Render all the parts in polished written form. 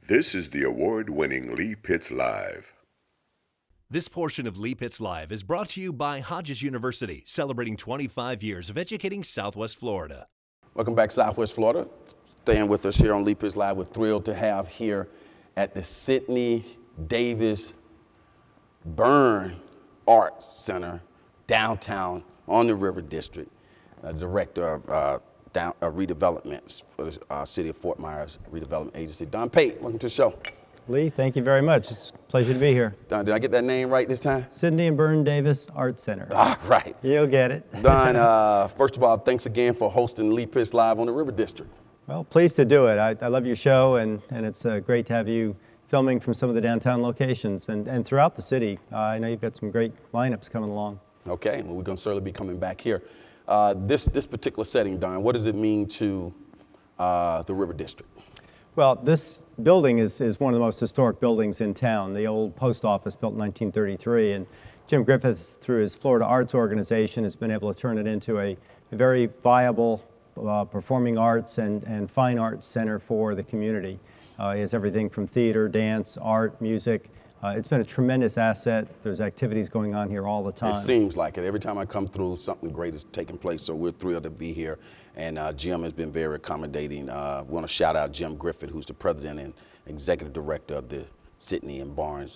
This is the award-winning Lee Pitts Live. This portion of Lee Pitts Live is brought to you by Hodges University, celebrating 25 years of educating Southwest Florida. Welcome back, Southwest Florida. Staying with us here on Lee Pitts Live. We're thrilled to have here at the Sidney Davis Byrne Arts Center, downtown on the River District, Director of Redevelopment for the City of Fort Myers Redevelopment Agency, Don Paight. Welcome to the show. Lee, thank you very much. It's a pleasure to be here. Don, did I get that name right this time? Sidney and Byrne Davis Art Center. All right. You'll get it. Don, first of all, thanks again for hosting Lee Pitts Live on the River District. Well, pleased to do it. I love your show, and it's great to have you filming from some of the downtown locations and throughout the city. I know you've got some great lineups coming along. Okay, well, we're going to certainly be coming back here. This particular setting, Don, what does it mean to the River District? Well, this building is one of the most historic buildings in town, the old post office built in 1933. And Jim Griffith, through his Florida Arts Organization, has been able to turn it into a very viable performing arts and fine arts center for the community. He has everything from theater, dance, art, music. It's been a tremendous asset. There's activities going on here all the time. It seems like it. Every time I come through, something great is taking place, so we're thrilled to be here. And Jim has been very accommodating. We want to shout out Jim Griffith, who's the president and executive director of the Sidney and Byrne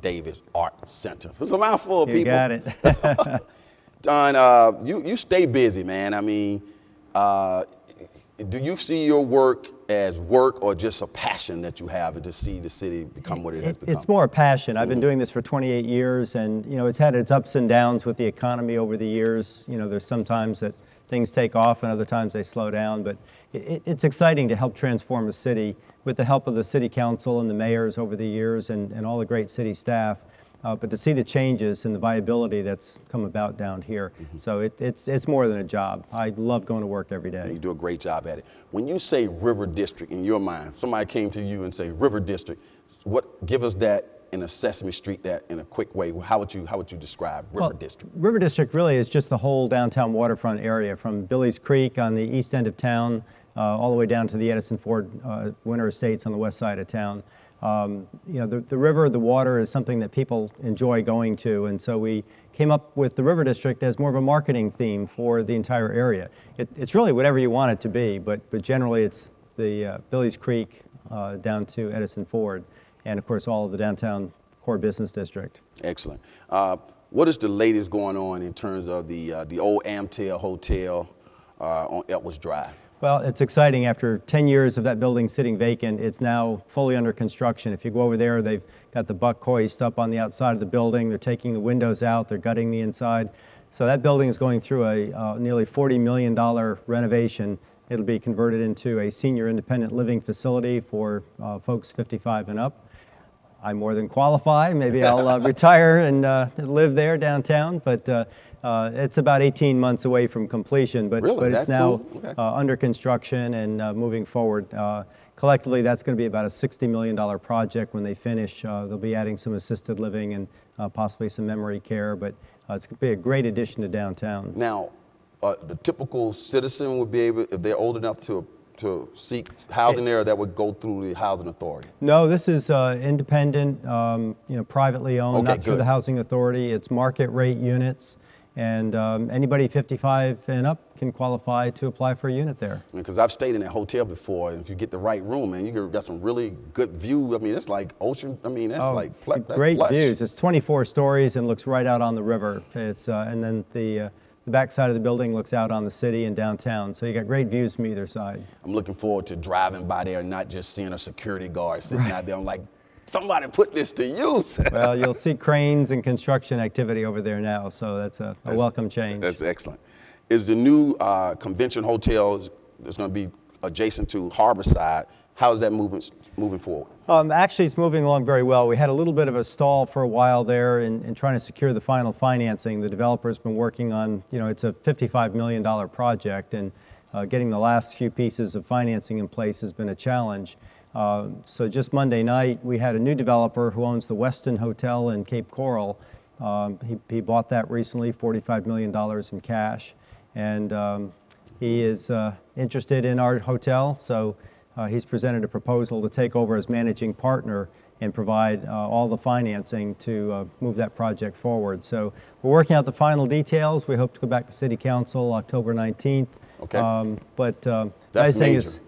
Davis Art Center. It's a mouthful of people. You got it. Don, you stay busy, man. I mean, do you see your work as work or just a passion that you have to see the city become what it has become? It's more a passion. I've been doing this for 28 years, and it's had its ups and downs with the economy over the years. There's sometimes that things take off and other times they slow down, but it's exciting to help transform a city with the help of the city council and the mayors over the years and all the great city staff. But to see the changes and the viability that's come about down here. So it's more than a job. I love going to work every day. You do a great job at it. When you say River District in your mind, somebody came to you and say River District, give us that in a Sesame Street, that in a quick way. How would you describe River District? River District really is just the whole downtown waterfront area, from Billy's Creek on the east end of town all the way down to the Edison Ford Winter Estates on the west side of town. The river, the water is something that people enjoy going to, and so we came up with the River District as more of a marketing theme for the entire area. It's really whatever you want it to be, but generally it's the Billy's Creek down to Edison Ford, and of course all of the downtown core business district. Excellent. What is the latest going on in terms of the old Amtel Hotel on Edwards Drive? Well, it's exciting. After 10 years of that building sitting vacant, it's now fully under construction. If you go over there, they've got the buck hoist up on the outside of the building. They're taking the windows out. They're gutting the inside. So that building is going through a nearly $40 million renovation. It'll be converted into a senior independent living facility for folks 55 and up. I more than qualify. Maybe I'll retire and live there downtown, but it's about 18 months away from completion, but it's now under construction and moving forward. Collectively, that's going to be about a $60 million project when they finish. They'll be adding some assisted living and possibly some memory care, but it's going to be a great addition to downtown. Now, the typical citizen would be able, if they're old enough to seek housing there, that would go through the housing authority? No, this is independent, privately owned, not through the housing authority. It's market rate units, and anybody 55 and up can qualify to apply for a unit there. Because I've stayed in that hotel before, and if you get the right room, man, you got some really good view. I mean, it's like ocean. I mean, that's great plush. Views. It's 24 stories and looks right out on the river. It's and then the back side of the building looks out on the city and downtown, so you got great views from either side. I'm looking forward to driving by there and not just seeing a security guard sitting out there. I'm like, somebody put this to use. Well, you'll see cranes and construction activity over there now, so that's a welcome change. That's excellent. Is the new convention hotel that's going to be adjacent to Harborside, how is that moving forward? Actually, it's moving along very well. We had a little bit of a stall for a while there in trying to secure the final financing. The developer's been working on, it's a $55 million project, and getting the last few pieces of financing in place has been a challenge. So just Monday night, we had a new developer who owns the Westin Hotel in Cape Coral. He bought that recently, $45 million in cash, and he is interested in our hotel, so he's presented a proposal to take over as managing partner and provide all the financing to move that project forward. So we're working out the final details. We hope to go back to City Council October 19th. Okay. But That's nice thing major. is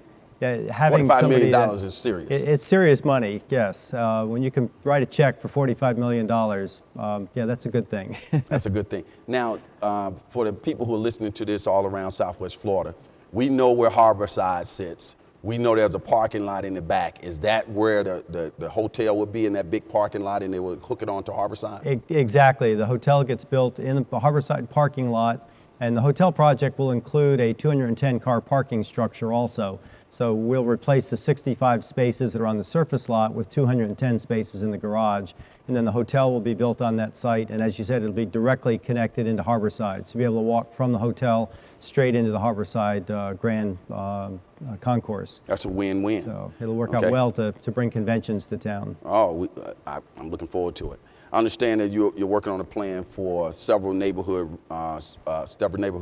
having $45 somebody million that- is serious. It's serious money, yes. When you can write a check for $45 million, yeah, that's a good thing. That's a good thing. Now, for the people who are listening to this all around Southwest Florida, we know where Harborside sits. We know there's a parking lot in the back. Is that where the hotel would be, in that big parking lot, and they would hook it onto Harborside? Exactly. The hotel gets built in the Harborside parking lot, and the hotel project will include a 210-car parking structure also. So we'll replace the 65 spaces that are on the surface lot with 210 spaces in the garage. And then the hotel will be built on that site. And as you said, it'll be directly connected into Harborside. So you'll be able to walk from the hotel straight into the Harborside Grand Concourse. That's a win-win. So it'll work out well to bring conventions to town. Oh, I'm looking forward to it. I understand that you're working on a plan for several neighborhoods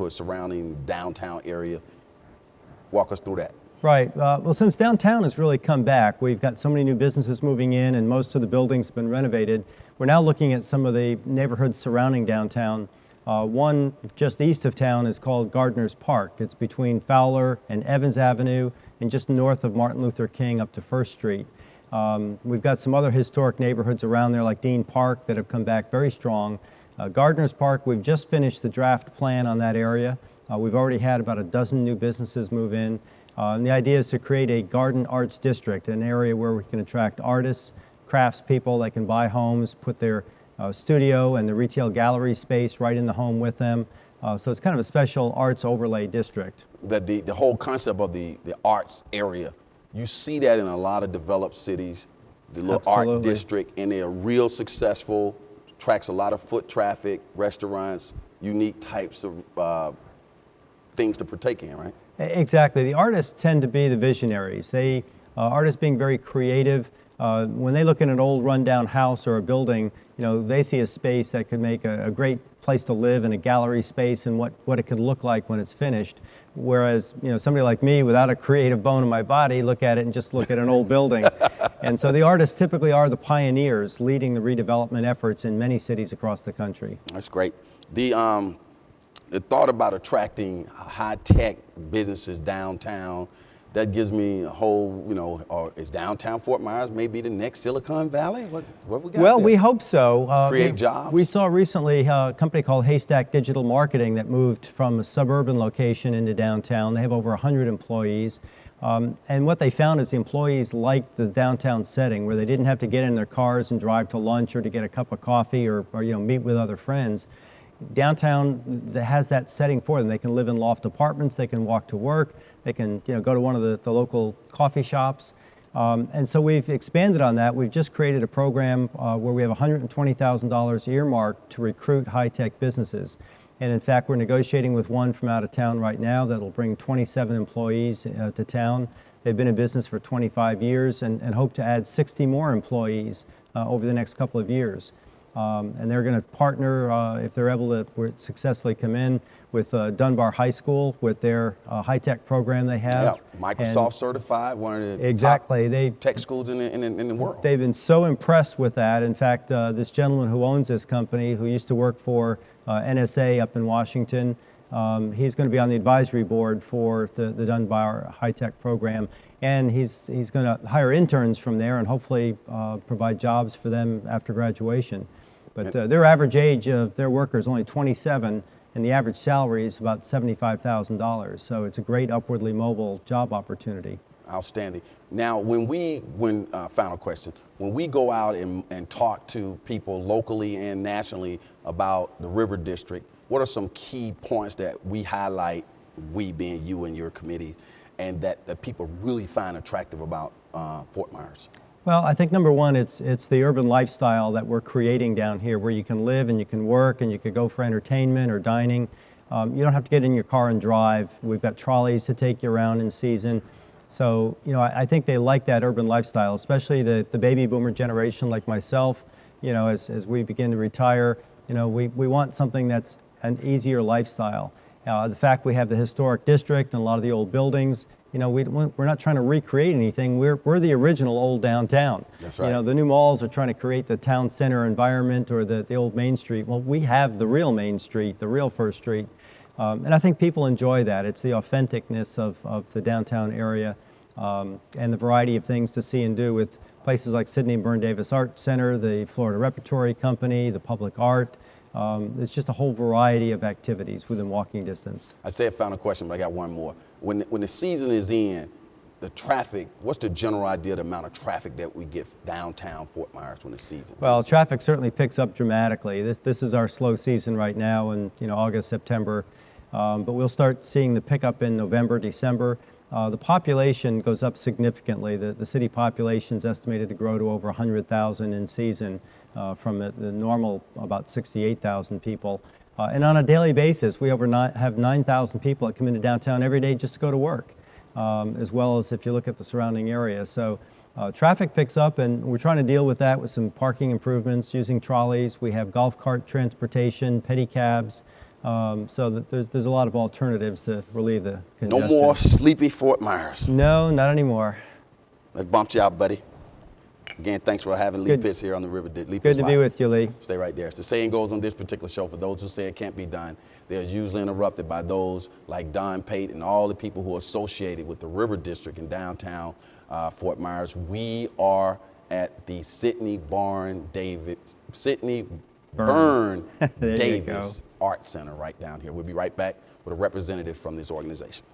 surrounding downtown area. Walk us through that. Right. Well, since downtown has really come back, we've got so many new businesses moving in and most of the buildings have been renovated. We're now looking at some of the neighborhoods surrounding downtown. One just east of town is called Gardner's Park. It's between Fowler and Evans Avenue and just north of Martin Luther King up to First Street. We've got some other historic neighborhoods around there like Dean Park that have come back very strong. Gardner's Park, we've just finished the draft plan on that area. We've already had about a dozen new businesses move in. And the idea is to create a garden arts district, an area where we can attract artists, craftspeople that can buy homes, put their studio and the retail gallery space right in the home with them. So it's kind of a special arts overlay district. The whole concept of the arts area, you see that in a lot of developed cities, the little art district, and they're real successful, attracts a lot of foot traffic, restaurants, unique types of things to partake in, right? Exactly. The artists tend to be the visionaries. Artists being very creative. When they look at an old rundown house or a building, they see a space that could make a great place to live and a gallery space and what it could look like when it's finished. Whereas, somebody like me without a creative bone in my body look at it and just look at an old building. And so the artists typically are the pioneers leading the redevelopment efforts in many cities across the country. That's great. The thought about attracting high-tech businesses downtown, that gives me a whole, is downtown Fort Myers maybe the next Silicon Valley? What we got Well, there? we hope so. Create jobs? We saw recently a company called Haystack Digital Marketing that moved from a suburban location into downtown. They have over 100 employees. And what they found is the employees liked the downtown setting where they didn't have to get in their cars and drive to lunch or to get a cup of coffee or meet with other friends. Downtown has that setting for them. They can live in loft apartments, they can walk to work, they can go to one of the local coffee shops. And so we've expanded on that. We've just created a program where we have $120,000 earmarked to recruit high-tech businesses. And in fact, we're negotiating with one from out of town right now that'll bring 27 employees to town. They've been in business for 25 years and hope to add 60 more employees over the next couple of years. And they're going to partner, if they're able to successfully come in, with Dunbar High School with their high-tech program they have. Yeah, Microsoft certified, one of the exactly. top tech schools in the world. They've been so impressed with that. In fact, this gentleman who owns this company, who used to work for NSA up in Washington, he's going to be on the advisory board for the Dunbar high-tech program. And he's going to hire interns from there and hopefully provide jobs for them after graduation. But their average age of their workers is only 27, and the average salary is about $75,000. So it's a great upwardly mobile job opportunity. Outstanding. Now, final question, when we go out and talk to people locally and nationally about the River District, what are some key points that we highlight, we being you and your committee, and that people really find attractive about Fort Myers? Well, I think number one, it's the urban lifestyle that we're creating down here, where you can live and you can work and you can go for entertainment or dining. You don't have to get in your car and drive. We've got trolleys to take you around in season. So, I think they like that urban lifestyle, especially the baby boomer generation like myself. As we begin to retire, we want something that's an easier lifestyle. The fact we have the historic district and a lot of the old buildings, we're not trying to recreate anything. We're the original old downtown. That's right. The new malls are trying to create the town center environment or the old Main Street. Well, we have the real Main Street, the real First Street. And I think people enjoy that. It's the authenticness of the downtown area and the variety of things to see and do with places like Sidney and Byrne Davis Art Center, the Florida Repertory Company, the Public Art. It's just a whole variety of activities within walking distance. I said final question, but I got one more. When the season is in, the traffic, what's the general idea of the amount of traffic that we get downtown Fort Myers when the season? Well, traffic certainly picks up dramatically. This is our slow season right now in August, September, but we'll start seeing the pickup in November, December. The population goes up significantly. The city population is estimated to grow to over 100,000 in season from the normal about 68,000 people. And on a daily basis, we have 9,000 people that come into downtown every day just to go to work, as well as if you look at the surrounding area. So traffic picks up, and we're trying to deal with that with some parking improvements, using trolleys. We have golf cart transportation, pedicabs. So that there's a lot of alternatives to relieve the congestion. No more sleepy Fort Myers. No, not anymore. Let's bump you out, buddy. Again, thanks for having Lee Good. Pitts here on the Lee Pitts Good to be Live. with you, Lee. Stay right there. As the saying goes on this particular show, for those who say it can't be done, they're usually interrupted by those like Don Paight and all the people who are associated with the River District in downtown Fort Myers. We are at the Sidney Byrne Davis Art Center right down here. We'll be right back with a representative from this organization.